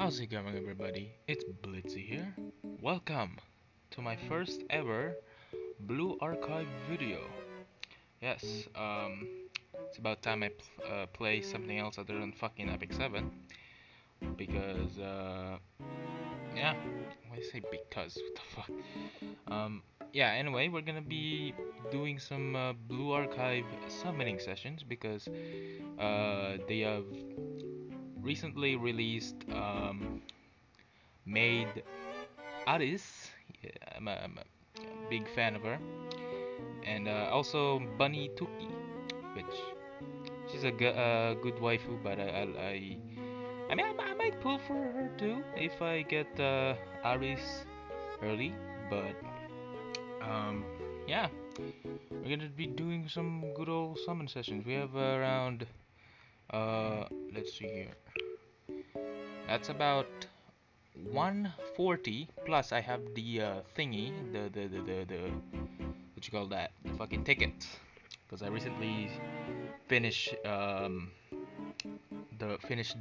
How's it going, everybody? It's Blitzy here. Welcome to my first ever Blue Archive video. Yes, it's about time I play something else other than fucking Epic 7. Because, yeah, why say because? What the fuck? Yeah, anyway, we're gonna be doing some Blue Archive summoning sessions because, they have recently released, made Aris. Yeah, I'm a big fan of her, and also Bunny Tuki, which she's a good waifu, but I might pull for her too if I get Aris early. But yeah, we're gonna be doing some good old summon sessions. We have around let's see here. That's about 140 plus I have the thingy, the what you call that, the fucking ticket, because I recently finished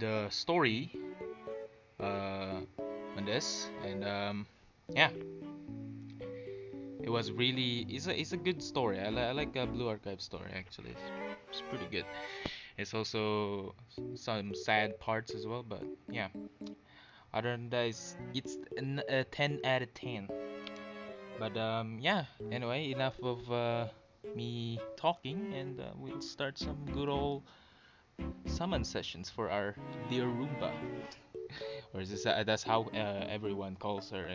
the story on this, and yeah, it was really it's a good story. I like a Blue Archive story actually. It's pretty good. It's also some sad parts as well, but yeah. Other than that, it's a 10 out of 10. But yeah. Anyway, enough of me talking, and we'll start some good old summon sessions for our dear Roomba. Or is this that's how everyone calls her,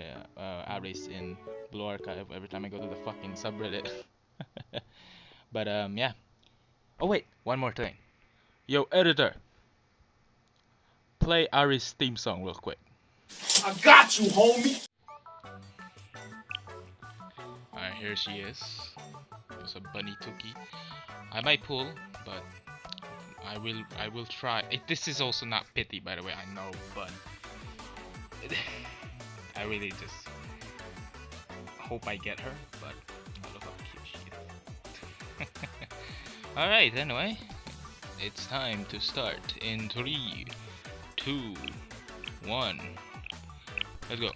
Aris in Blue Archive every time I go to the fucking subreddit. But yeah. Oh wait, one more thing. Yo, editor, play Aris' theme song real quick. I got you, homie. Alright, here she is. There's a Bunny Tuki. I might pull, but I will try. This is also not pity, by the way, I know, but I really just hope I get her, but I look how cute she is. Alright, anyway, it's time to start in 3, 2, 1. Let's go.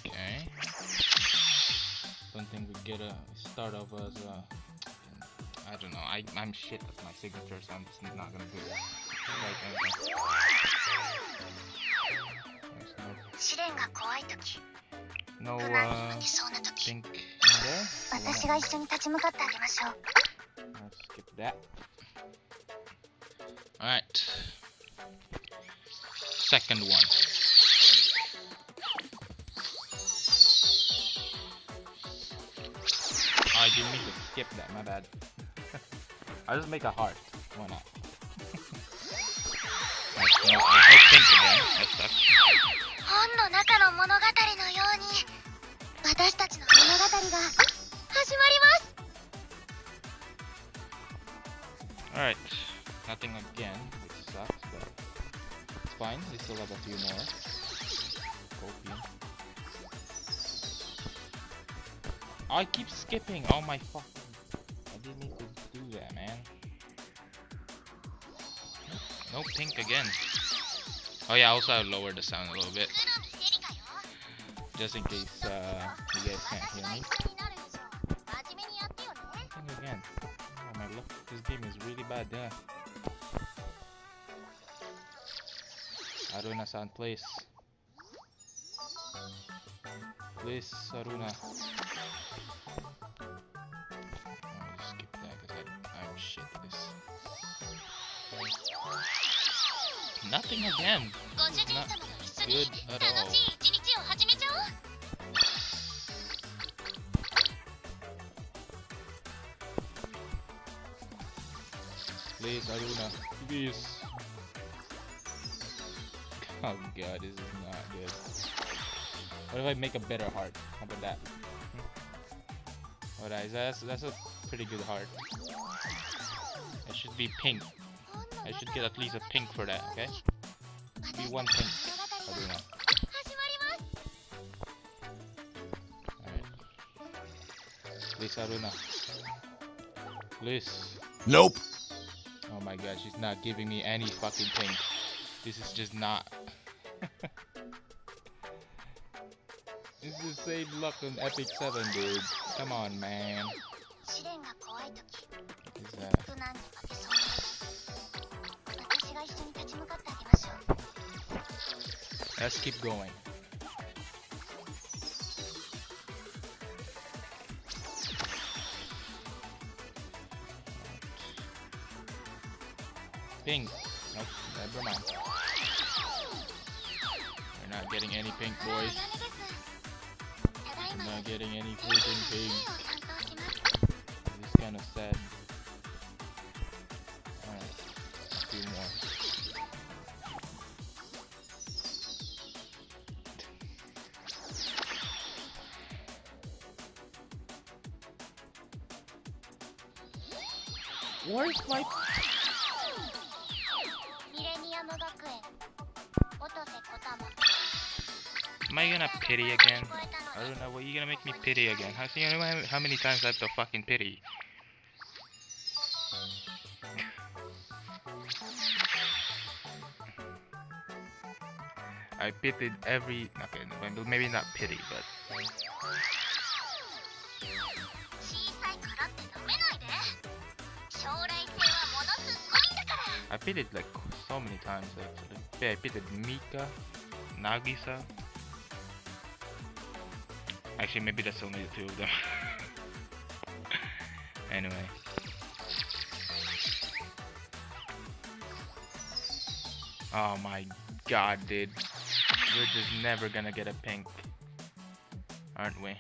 Okay. Don't think we get a start off as I don't know. I'm shit at my signature, so I'm just not gonna do it. Right, okay. No pink in there. Let's skip that. Alright. Second one. I didn't mean to skip that, my bad. I'll just make a heart. Why not? There's no pink again. That sucks. Alright. Nothing again, which sucks, but it's fine. We still have a few more. Copium. I keep skipping. Oh my fucking. I didn't need to do that, man. No pink again. Oh yeah, also I lowered the sound a little bit. Just in case you guys can't hear me. Pink again. Oh my luck, this game is really bad, yeah. Aruna-san, please. Please, Aruna. I'll skip that because I'm shit at this. Nothing again. This is not good at all. Please, Aruna. Please. Oh god, this is not good. What if I make a better heart? How about that? Alright, that's a pretty good heart. It should be pink. I should get at least a pink for that, okay? Be one pink. Aruna. Alright. Please, Aruna. Please. Nope. Oh my god, she's not giving me any fucking thing. This is just not. This is the same luck on Epic 7, dude. Come on, man. Is that... Let's keep going. Pink. Nope, never mind. We're not getting any pink, boys. We're not getting any freaking pink. This is kind of sad. Alright, a few more. Where's my... Am I gonna pity again? I don't know. What, you gonna make me pity again? How many times I have to fucking pity? I pitied every... Okay, maybe not pity, but... I pitied like so many times actually. Yeah, I pitied Mika, Nagisa. Actually, maybe that's only the two of them. Anyway. Oh my god, dude. We're just never gonna get a pink. Aren't we?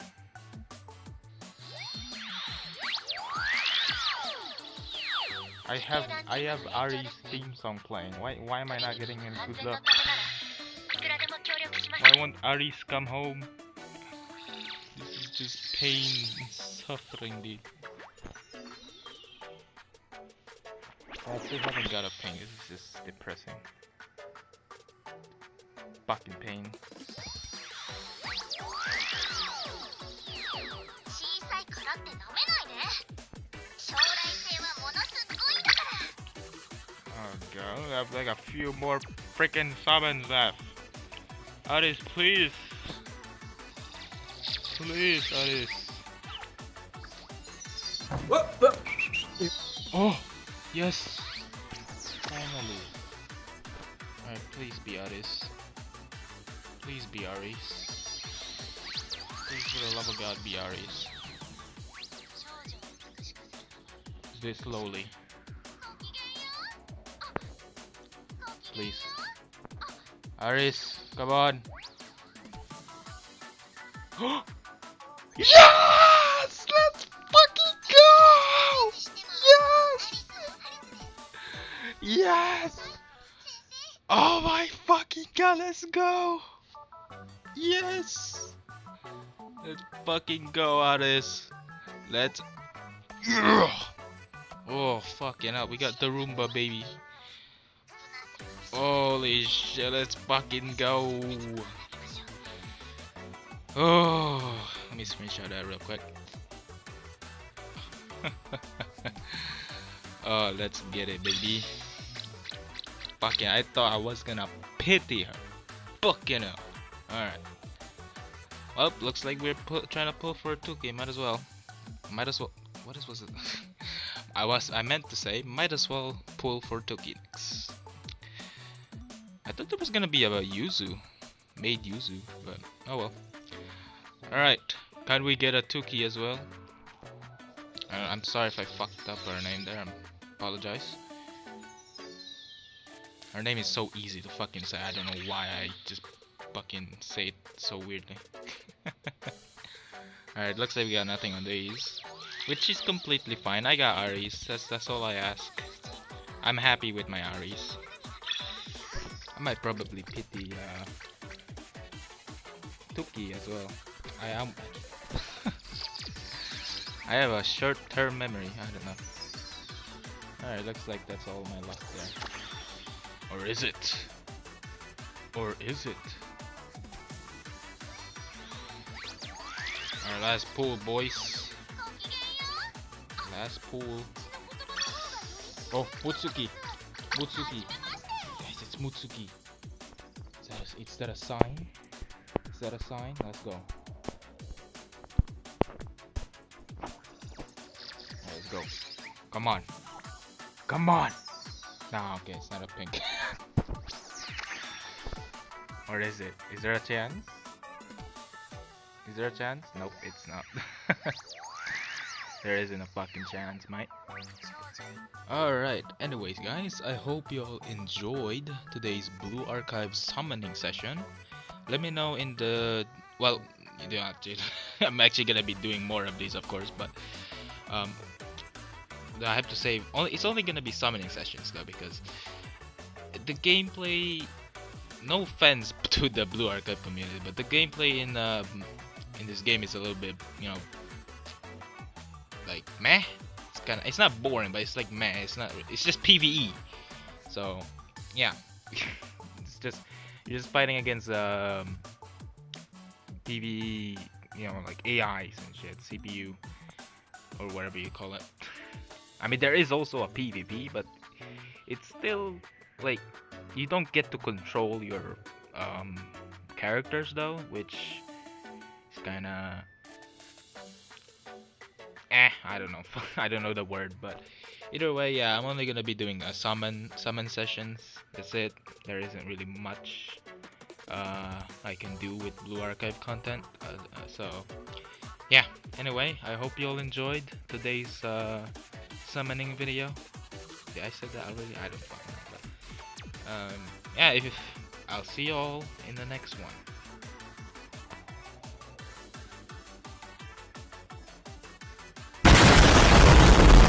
I have Ari's theme song playing. Why am I not getting any good luck? Why won't Ari's come home? This is just pain and suffering, dude. I still haven't got a ping. This is just depressing. Fucking pain. Oh god, I have like a few more freaking summons left. Aris, please. Please, Aris. Oh, yes. Finally. Alright, please be Aris. Please be Aris. Please, for the love of God, be Aris. This slowly. Please. Aris, come on. Yes! Let's fucking go! Yes! Yes! Oh my fucking god, let's go! Yes! Let's fucking go, Aris. Let's... Oh, fucking hell, we got the Roomba, baby. Holy shit, let's fucking go. Oh, let me screenshot that real quick. Oh, let's get it, baby. Fucking, I thought I was gonna pity her. Fucking hell. Alright. Well, looks like we're trying to pull for a 2K. Might as well. Might as well. What was it? I meant to say, might as well pull for 2K next. I thought there was gonna be a Yuzu. Made Yuzu, but oh well. Alright. Can we get a 2K as well? I'm sorry if I fucked up her name there. I apologize. Her name is so easy to fucking say. I don't know why I just fucking say it so weirdly. Alright, looks like we got nothing on these, which is completely fine. I got Aries. That's all I ask. I'm happy with my Aries. I might probably pity Tuki as well. I am. I have a short-term memory. I don't know. Alright, looks like that's all my luck there. Or is it? Or is it? Our last pull, boys. Last pool. Oh, Mutsuki. Mutsuki. Guys, it's Mutsuki. Is that a sign? Is that a sign? Let's go. Let's go. Come on. Come on. Nah, okay, it's not a pink. Or is it? Is there a chance? Is there a chance? Nope, it's not. There isn't a fucking chance, mate. Alright, anyways guys, I hope you all enjoyed today's Blue Archive summoning session. Let me know in the... well, you don't have to. I'm actually gonna be doing more of these, of course, but I have to say, it's only gonna be summoning sessions though, because the gameplay, no offense to the Blue Archive community, but the gameplay in this game is a little bit, you know, like meh. It's not boring, but it's like meh. It's just PvE. So yeah, it's just you're just fighting against PvE, you know, like AIs and shit, CPU or whatever you call it. I mean, there is also a PvP, but it's still like you don't get to control your characters though, which is kind of I don't know. I don't know the word, but either way, yeah, I'm only gonna be doing a summon sessions. That's it. There isn't really much I can do with Blue Archive content. So yeah. Anyway, I hope you all enjoyed today's summoning video. Did I said that already? I don't fucking know. But, yeah. I'll see you all in the next one.